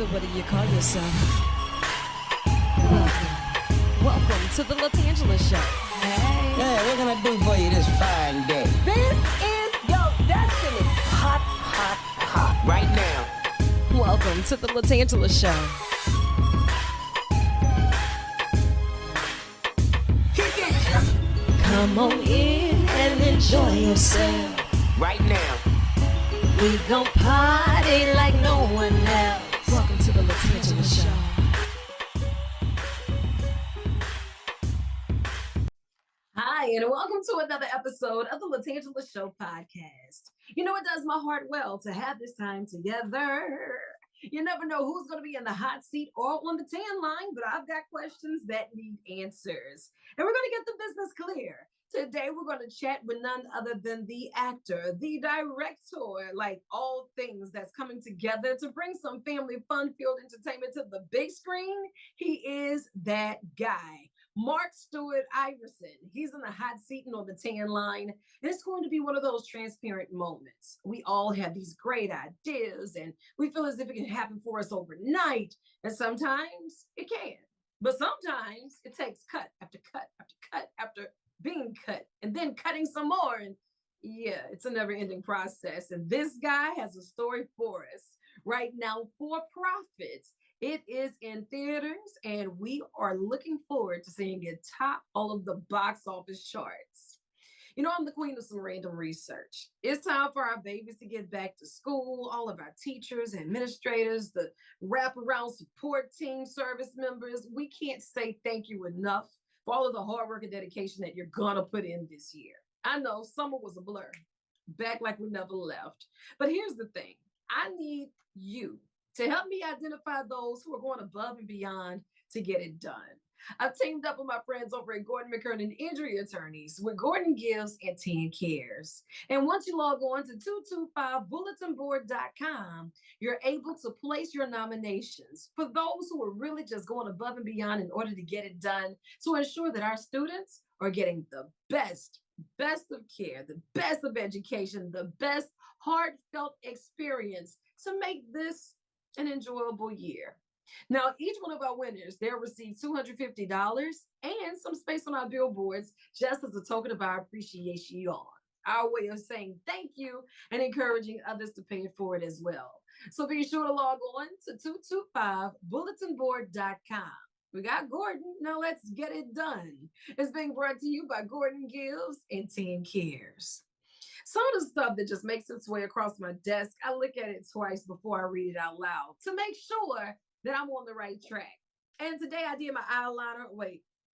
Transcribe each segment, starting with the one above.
So what do you call yourself? Welcome to the LaTangela Show. Hey. Yeah, what can I do for you this fine day? This is your destiny. Hot, hot, hot. Right now. Welcome to the LaTangela Show. Kick it. Come on in and enjoy yourself. Right now. We gon' party like no one else. Welcome to the LaTangela Show. Hi, and welcome to another episode of the LaTangela Show podcast. You know, it does my heart well to have this time together. You never know who's going to be in the hot seat or on the tan line, but I've got questions that need answers. And we're going to get the business clear. Today, we're going to chat with none other than the actor, the director, like all things that's coming together to bring some family fun-filled entertainment to the big screen. He is that guy, Mark Stewart Iverson. He's in the hot seat and on the tan line. And it's going to be one of those transparent moments. We all have these great ideas and we feel as if it can happen for us overnight. And sometimes it can. But sometimes it takes cut after cut after cut after being cut and then cutting some more. And yeah, it's a never ending process. And this guy has a story for us right now for profit. It is in theaters and we are looking forward to seeing it top all of the box office charts. You know, I'm the queen of some random research. It's time for our babies to get back to school, all of our teachers, administrators, the wraparound support team, service members. We can't say thank you enough for all of the hard work and dedication that you're gonna put in this year. I know summer was a blur, back like we never left. But here's the thing, I need you to help me identify those who are going above and beyond to get it done. I've teamed up with my friends over at Gordon McKernan Injury Attorneys with Gordon Gives and 10 Cares. And once you log on to 225bulletinboard.com, you're able to place your nominations for those who are really just going above and beyond in order to get it done to ensure that our students are getting the best of care, the best of education, the best heartfelt experience to make this an enjoyable year. Now, each one of our winners, they'll receive $250 and some space on our billboards just as a token of our appreciation, our way of saying thank you and encouraging others to pay it forward as well. So be sure to log on to 225bulletinboard.com. We got Gordon. Now let's get it done. It's being brought to you by Gordon Gives and 10 Cares. Some of the stuff that just makes its way across my desk, I look at it twice before I read it out loud to make sure that I'm on the right track. And today I did my eyeliner,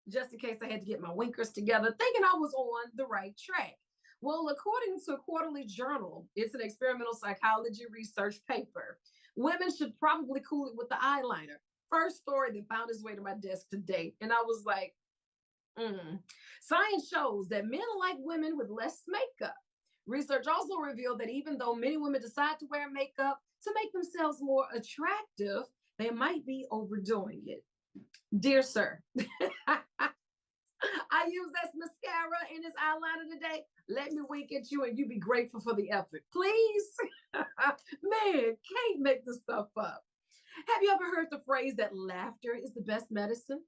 just in case I had to get my winkers together, thinking I was on the right track. Well, according to a quarterly journal, it's an experimental psychology research paper. Women should probably cool it with the eyeliner. First story that found its way to my desk today. And I was like, Science shows that men like women with less makeup. Research also revealed that even though many women decide to wear makeup to make themselves more attractive, they might be overdoing it. Dear sir, I use this mascara and this eyeliner today. Let me wink at you and you be grateful for the effort. Please? Man, can't make this stuff up. Have you ever heard the phrase that laughter is the best medicine?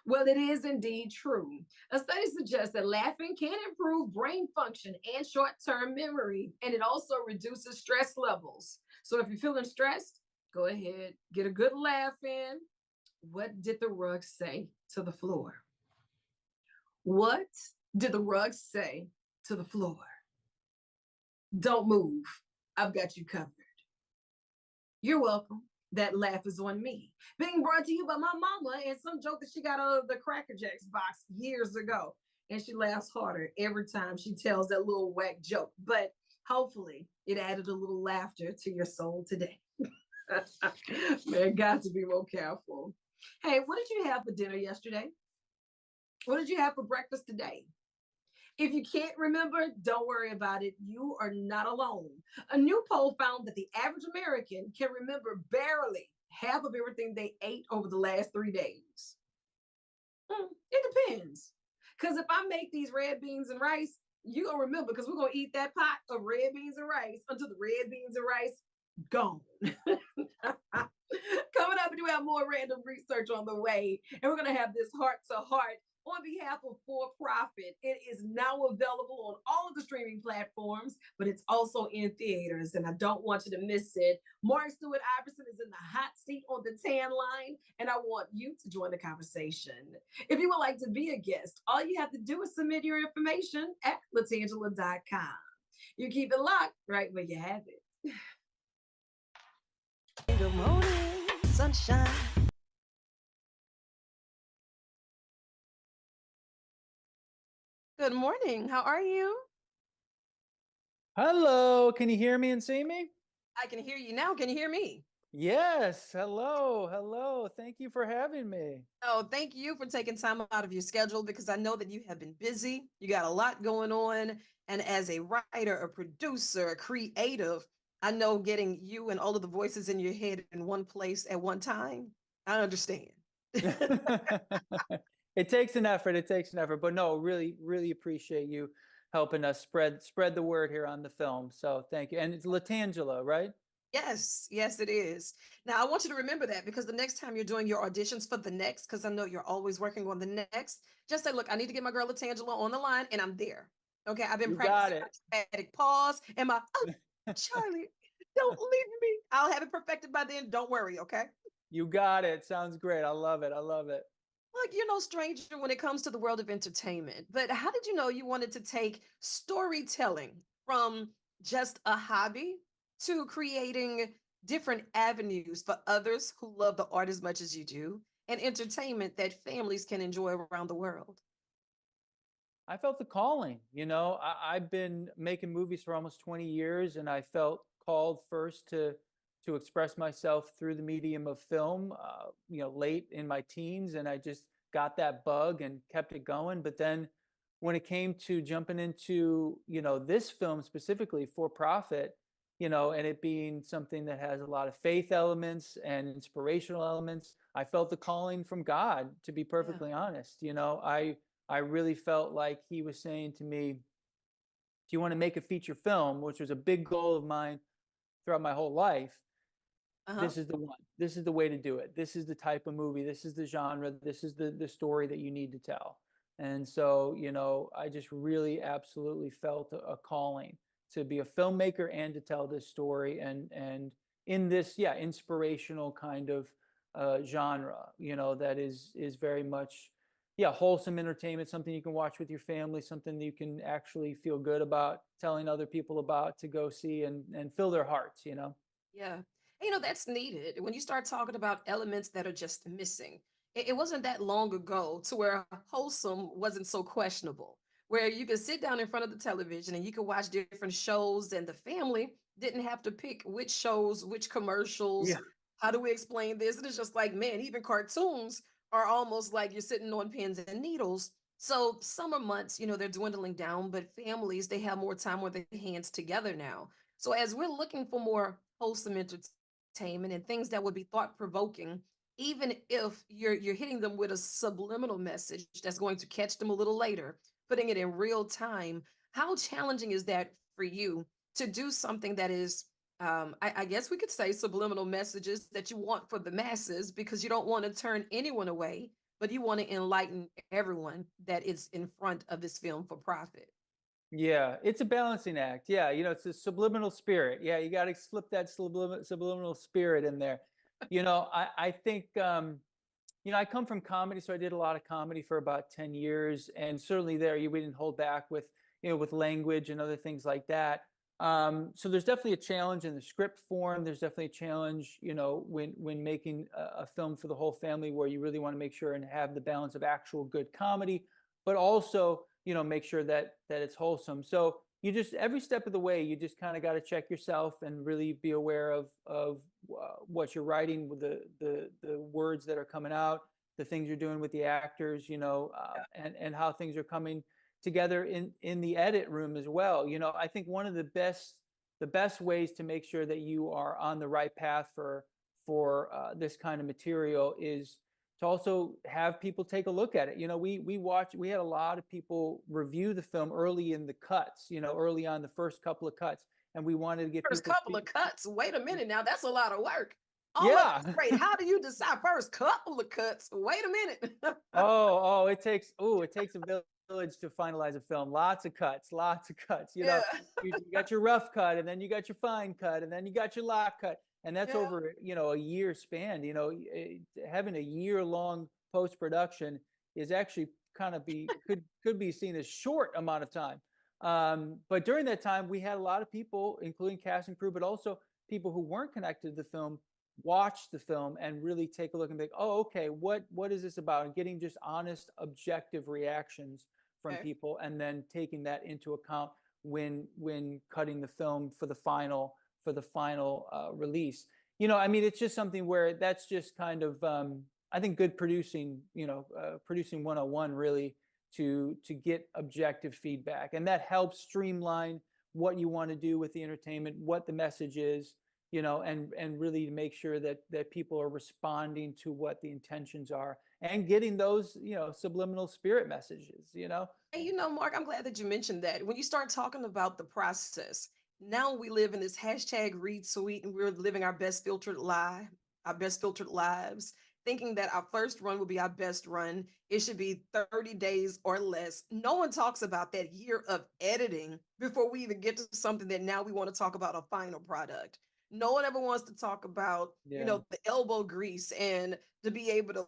Well, it is indeed true. A study suggests that laughing can improve brain function and short-term memory, and it also reduces stress levels. So if you're feeling stressed, go ahead, get a good laugh in. What did the rug say to the floor? What did the rug say to the floor? Don't move. I've got you covered. You're welcome. That laugh is on me. Being brought to you by my mama and some joke that she got out of the Cracker Jacks box years ago. And she laughs harder every time she tells that little whack joke. But hopefully it added a little laughter to your soul today. Man, got to be more careful. Hey, what did you have for dinner yesterday? What did you have for breakfast today? If you can't remember, don't worry about it. You are not alone. A new poll found that the average American can remember barely half of everything they ate over the last 3 days. It depends. Because if I make these red beans and rice, you're going to remember because we're going to eat that pot of red beans and rice until the red beans and rice gone. Coming up, we do have more random research on the way, and we're going to have this heart to heart on behalf of For Profit. It is now available on all of the streaming platforms, but it's also in theaters, and I don't want you to miss it. Mark Stewart Iverson is in the hot seat on the tan line, and I want you to join the conversation. If you would like to be a guest, all you have to do is submit your information at LaTangela.com. You keep it locked right where you have it. Good morning, sunshine. Good morning. How are you? Hello, can you hear me and see me? I can hear you now. Can you hear me? Yes, hello. Thank you for having me. Oh, thank you for taking time out of your schedule because I know that you have been busy. You got a lot going on. And as a writer, a producer, a creative, I know getting you and all of the voices in your head in one place at one time, I understand. It takes an effort, but no, really appreciate you helping us spread the word here on the film. So thank you. And it's LaTangela, right? Yes, yes, it is. Now, I want you to remember that because the next time you're doing your auditions for the next, because I know you're always working on the next, just say, look, I need to get my girl LaTangela on the line, and I'm there. Okay, I've been You got practicing it. my dramatic pause and my, oh, Charlie, don't leave me. I'll have it perfected by then. Don't worry, okay? You got it. Sounds great. I love it. Look, you're no stranger when it comes to the world of entertainment, but how did you know you wanted to take storytelling from just a hobby to creating different avenues for others who love the art as much as you do and entertainment that families can enjoy around the world? I felt the calling. I've been making movies for almost 20 years, and I felt called first to express myself through the medium of film. Late in my teens, and I just got that bug and kept it going. But then, when it came to jumping into this film specifically, For Profit, and it being something that has a lot of faith elements and inspirational elements, I felt the calling from God. To be Yeah. perfectly honest, I really felt like he was saying to me, do you want to make a feature film, which was a big goal of mine throughout my whole life? Uh-huh. This is the one. This is the way to do it. This is the type of movie. This is the genre. This is the story that you need to tell. And so, I just really absolutely felt a calling to be a filmmaker and to tell this story, and in this, inspirational kind of genre, that is very much, wholesome entertainment, something you can watch with your family, something that you can actually feel good about telling other people about to go see and fill their hearts. Yeah. That's needed. When you start talking about elements that are just missing, it wasn't that long ago to where wholesome wasn't so questionable, where you could sit down in front of the television and you could watch different shows, and the family didn't have to pick which shows, which commercials. Yeah. How do we explain this? And it's just like, man, even cartoons are almost like you're sitting on pins and needles. So summer months, they're dwindling down, but families, they have more time with their hands together now. So as we're looking for more wholesome entertainment and things that would be thought provoking, even if you're hitting them with a subliminal message that's going to catch them a little later, putting it in real time, how challenging is that for you to do something that is, I guess we could say subliminal messages that you want for the masses because you don't want to turn anyone away, but you want to enlighten everyone that is in front of this film for profit? Yeah, it's a balancing act. Yeah, it's a subliminal spirit. Yeah, you got to slip that subliminal spirit in there. I think I come from comedy, so I did a lot of comedy for about 10 years, and certainly there we didn't hold back with with language and other things like that. So there's definitely a challenge in the script form. There's definitely a challenge, when making a film for the whole family, where you really want to make sure and have the balance of actual good comedy, but also make sure that it's wholesome. So you just, every step of the way, you just kind of got to check yourself and really be aware of what you're writing, with the words that are coming out, the things you're doing with the actors, and how things are coming together in the edit room as well. I think one of the best ways to make sure that you are on the right path for this kind of material is to also have people take a look at it. We had a lot of people review the film early in the cuts, early on the first couple of cuts, and we wanted to get First people's couple of cuts. Wait a minute now, that's a lot of work. All of Yeah. it's great. How do you decide first couple of cuts? Wait a minute. It takes a village to finalize a film. Lots of cuts, lots of cuts. Yeah. You got your rough cut, and then you got your fine cut, and then you got your lock cut, and that's Yeah. over, a year span. Having a year-long post-production is actually kind of could be seen as short amount of time. But during that time, we had a lot of people, including cast and crew, but also people who weren't connected to the film, watch the film and really take a look and think, oh, okay, what is this about? And getting just honest, objective reactions from Okay. people, and then taking that into account when cutting the film for the final release. I mean, it's just something where that's just kind of I think good producing, producing 101 really, to get objective feedback, and that helps streamline what you want to do with the entertainment, what the message is, and really to make sure that people are responding to what the intentions are and getting those, subliminal spirit messages. And Mark, I'm glad that you mentioned that. When you start talking about the process, now we live in this hashtag read sweet, and we're living our best filtered lives, thinking that our first run will be our best run. It should be 30 days or less. No one talks about that year of editing before we even get to something that now we want to talk about a final product. No one ever wants to talk about, Yeah. the elbow grease and to be able to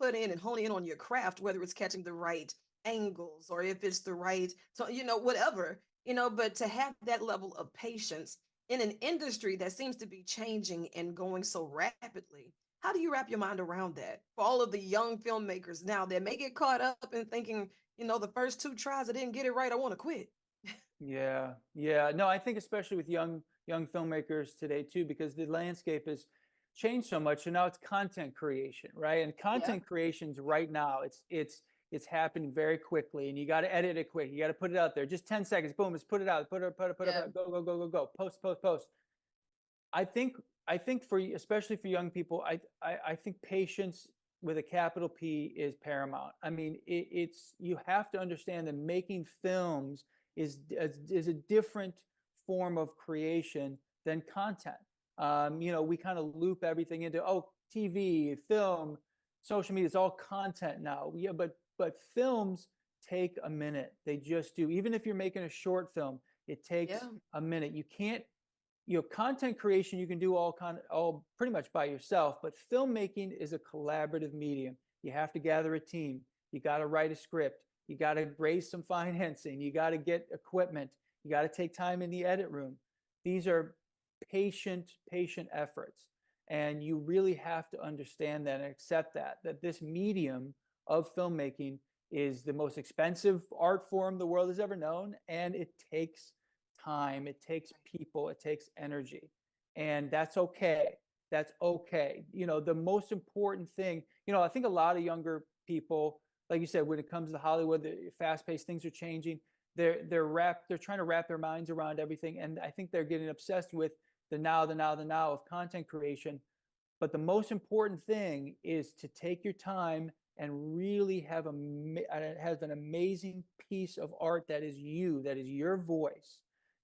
put in and hone in on your craft, whether it's catching the right angles or if it's the right, so whatever, but to have that level of patience in an industry that seems to be changing and going so rapidly. How do you wrap your mind around that for all of the young filmmakers now that may get caught up in thinking, the first two tries I didn't get it right, I want to quit? Yeah, yeah. No, I think especially with young filmmakers today too, because the landscape has changed so much, and now it's content creation, right? And Yeah. content creations right now, it's happening very quickly, and you got to edit it quick. You got to put it out there, just 10 seconds, boom, let's put it out, put it, Yeah. out, go, go, go, go, go, post, post, post. I think for especially for young people, I think patience with a capital P is paramount. I mean, it's you have to understand that making films is a different form of creation than content. We kind of loop everything into TV, film, social media. It's all content now. Yeah, but films take a minute. They just do. Even if you're making a short film, it takes Yeah. a minute. You can't content creation you can do all pretty much by yourself, but filmmaking is a collaborative medium. You have to gather a team, you got to write a script, you got to raise some financing, you got to get equipment, you got to take time in the edit room. These are patient efforts, and you really have to understand that and accept that this medium of filmmaking is the most expensive art form the world has ever known, and it takes time, it takes people, it takes energy. And that's okay. That's okay. The most important thing, I think a lot of younger people, like you said, when it comes to Hollywood, the fast-paced things are changing. They're trying to wrap their minds around everything. And I think they're getting obsessed with the now of content creation. But the most important thing is to take your time and really have an amazing piece of art that is your voice,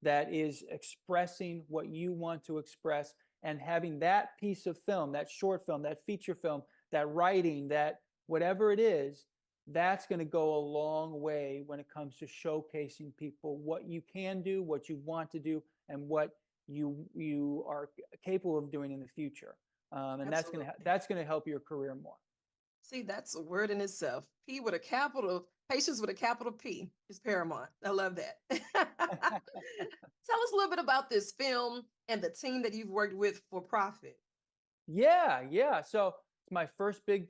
that is expressing what you want to express, and having that piece of film, that short film, that feature film, that writing, that whatever it is, that's going to go a long way when it comes to showcasing people what you can do, what you want to do, and what you are capable of doing in the future. And Absolutely. that's going to help your career more. See, that's a word in itself. Patience with a capital P is paramount. I love that. Tell us a little bit about this film and the team that you've worked with for profit. Yeah. So it's my first big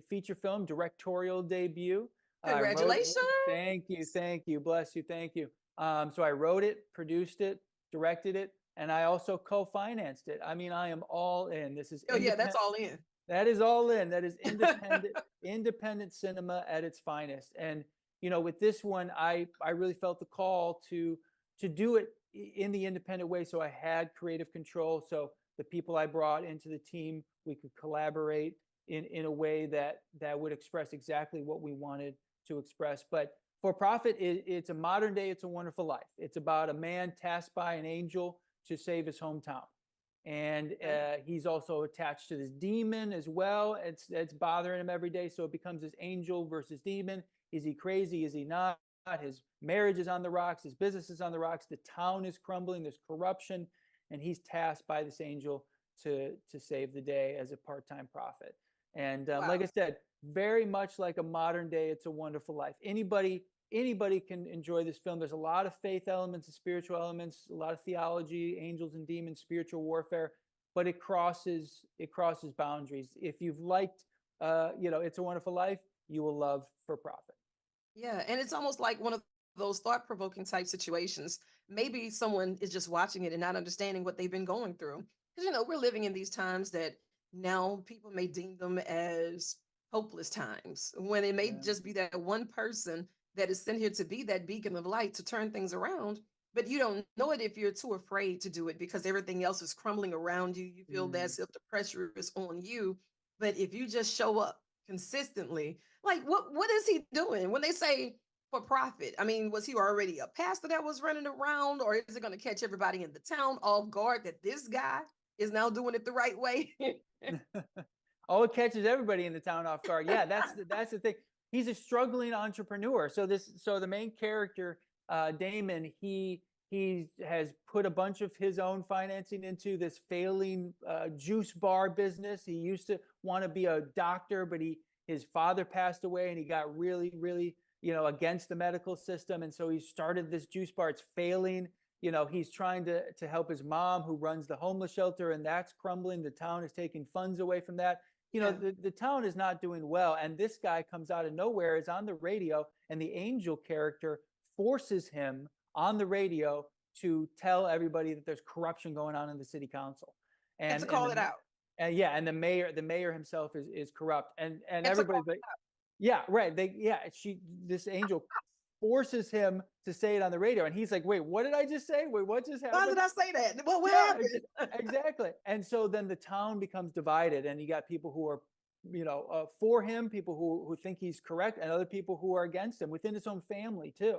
feature film directorial debut. I wrote. Congratulations. Thank you, bless you, thank you. So I wrote it, produced it, directed it, and I also co-financed it. I mean, I am all in. This is Oh, yeah, that's independent. all in. That is all in. That is independent cinema at its finest. And with this one, I really felt the call to do it in the independent way. So I had creative control. So the people I brought into the team, we could collaborate in a way that would express exactly what we wanted to express. But For Profit, it's a modern day, It's a Wonderful Life. It's about a man tasked by an angel to save his hometown. and Okay. he's also attached to this demon as well. It's bothering him every day. So it becomes this angel versus demon. Is he crazy? Is he not? His marriage is on the rocks. His business is on the rocks. The town is crumbling. There's corruption, and he's tasked by this angel to save the day as a part-time prophet. And like Wow. I said, very much like a modern day It's a Wonderful Life. Anybody can enjoy this film. There's a lot of faith elements and spiritual elements, a lot of theology, angels and demons, spiritual warfare, but it crosses boundaries. If you've liked It's a Wonderful Life, you will love For Profit. Yeah, and it's almost like one of those thought-provoking type situations. Maybe someone is just watching it and not understanding what they've been going through. Because we're living in these times that now people may deem them as hopeless times, when it may Yeah. just be that one person that is sent here to be that beacon of light to turn things around. But you don't know it if you're too afraid to do it because everything else is crumbling around you. You feel that Mm. as if the pressure is on you. But if you just show up consistently, like, what is he doing when they say for profit? I mean, was he already a pastor that was running around, or is it going to catch everybody in the town off guard that this guy is now doing it the right way? Oh, it catches everybody in the town off guard. Yeah, that's the thing. He's a struggling entrepreneur. So the main character, Damon, he has put a bunch of his own financing into this failing juice bar business. He used to want to be a doctor, but his father passed away, and he got really, really against the medical system, and so he started this juice bar. It's failing. He's trying to help his mom, who runs the homeless shelter, and that's crumbling. The town is taking funds away from that. Yeah. The town is not doing well, and this guy comes out of nowhere, is on the radio, and the angel character forces him on the radio to tell everybody that there's corruption going on in the city council, And to and call it out. yeah, and the mayor himself is corrupt, and And to call everybody's like, yeah, right. This angel forces him to say it on the radio, and he's like, wait, what did I just say? Wait, what just Why happened? did I say that? What Yeah, happened? exactly. And so then the town becomes divided, and you got people who are, for him, people who think he's correct, and other people who are against him within his own family too.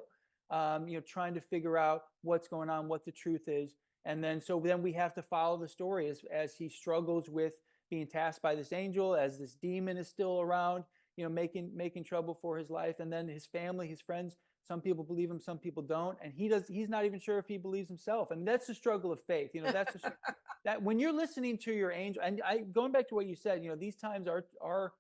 Trying to figure out what's going on, what the truth is, and then we have to follow the story as he struggles with being tasked by this angel, as this demon is still around, making trouble for his life, and then his family, his friends. Some people believe him, some people don't, and he's not even sure if he believes himself. I mean, that's the struggle of faith. That when you're listening to your angel, and going back to what you said, these times are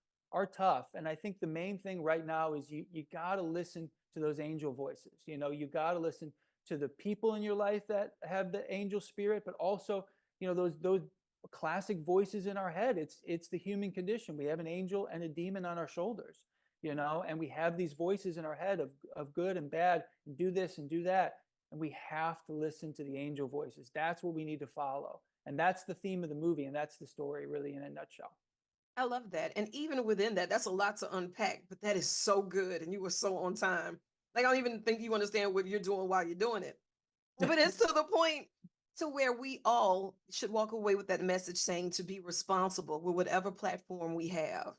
tough, and I think the main thing right now is you got to listen to those angel voices. You got to listen to the people in your life that have the angel spirit, but also those classic voices in our head. It's the human condition. We have an angel and a demon on our shoulders, and we have these voices in our head of good and bad, and do this and do that, and we have to listen to the angel voices. That's what we need to follow, and that's the theme of the movie, and that's the story really in a nutshell. I love that. And even within that, that's a lot to unpack, but that is so good. And you were so on time. Like, I don't even think you understand what you're doing while you're doing it. But it's to the point to where we all should walk away with that message saying to be responsible with whatever platform we have.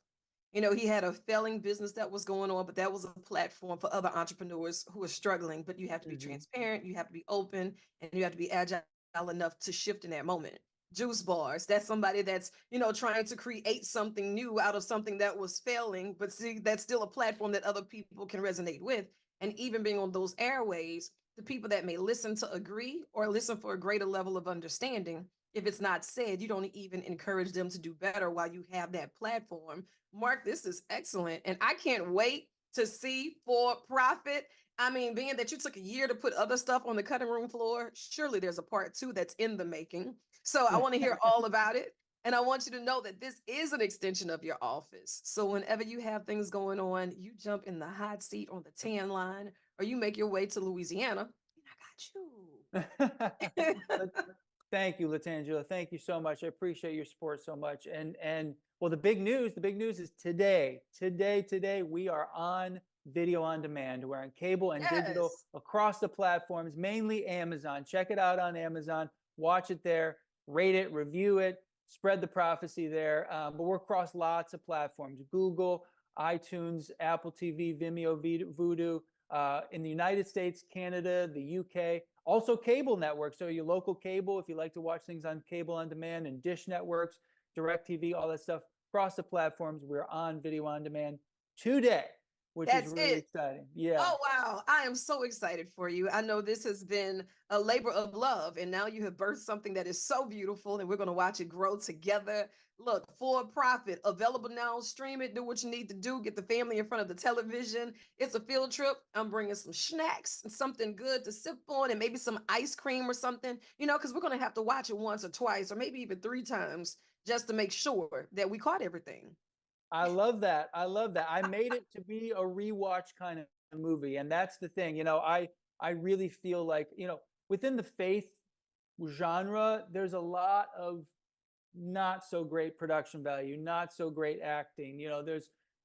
He had a failing business that was going on, but that was a platform for other entrepreneurs who are struggling. But you have to be Hmm. transparent, you have to be open, and you have to be agile enough to shift in that moment. Juice bars, that's somebody that's, trying to create something new out of something that was failing, but see, that's still a platform that other people can resonate with. And even being on those airways, the people that may listen to agree or listen for a greater level of understanding, if it's not said, you don't even encourage them to do better while you have that platform. Mark, this is excellent. And I can't wait to see For Profit. I mean, being that you took a year to put other stuff on the cutting room floor, surely there's a part two that's in the making. So I want to hear all about it. And I want you to know that this is an extension of your office. So whenever you have things going on, you jump in the hot seat on the tan line, or you make your way to Louisiana, and I got you. But thank you, LaTangela. Thank you so much. I appreciate your support so much. And well, the big news is today we are on video on demand. We're on cable and digital Yes. across the platforms, mainly Amazon. Check it out on Amazon. Watch it there. Rate it, review it, spread the prophecy there. But we're across lots of platforms: Google, iTunes, Apple TV, Vimeo, Vudu. in the United States, Canada, the UK, also cable networks. So your local cable, if you like to watch things on cable on demand, and Dish networks, DirecTV, all that stuff, across the platforms, we're on video on demand today, which is That's really it. exciting. Yeah. Oh, wow. I am so excited for you. I know this has been a labor of love, and now you have birthed something that is so beautiful, and we're going to watch it grow together. Look, for profit, available now. Stream it, do what you need to do, get the family in front of the television. It's a field trip. I'm bringing some snacks and something good to sip on, and maybe some ice cream or something, because we're going to have to watch it once or twice, or maybe even 3 times just to make sure that we caught everything. I love that. I love that. I made it to be a rewatch kind of movie. And that's the thing, I really feel like, within the faith genre, there's a lot of not so great production value, not so great acting.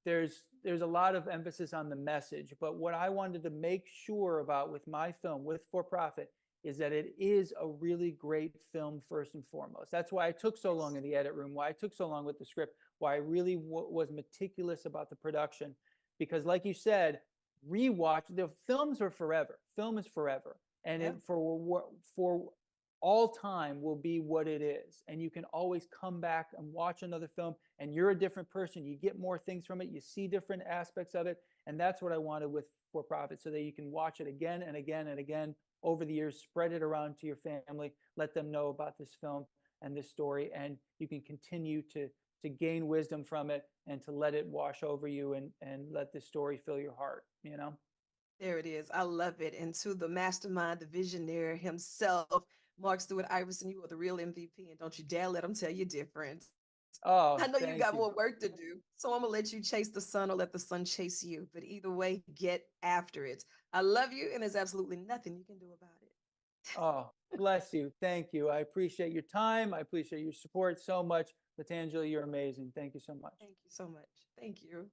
There's a lot of emphasis on the message. But what I wanted to make sure about with my film, with For Profit, is that it is a really great film first and foremost. That's why I took so long in the edit room, why I took so long with the script, why I really was meticulous about the production. Because like you said, rewatch, the films are forever. Film is forever. And Yeah. for all time will be what it is. And you can always come back and watch another film, and you're a different person. You get more things from it. You see different aspects of it. And that's what I wanted with For Profit, so that you can watch it again and again and again over the years, spread it around to your family, let them know about this film and this story, and you can continue to gain wisdom from it, and to let it wash over you, and let this story fill your heart. There it is. I love it. And to the mastermind, the visionary himself, Mark Stewart Iverson, you are the real MVP, and don't you dare let him tell you different. Oh, I know you thank got you. more work to do, so I'm gonna let you chase the sun or let the sun chase you. But either way, get after it. I love you, and there's absolutely nothing you can do about it. Oh, bless you. Thank you. I appreciate your time. I appreciate your support so much. LaTangela, you're amazing. Thank you so much. Thank you so much. Thank you.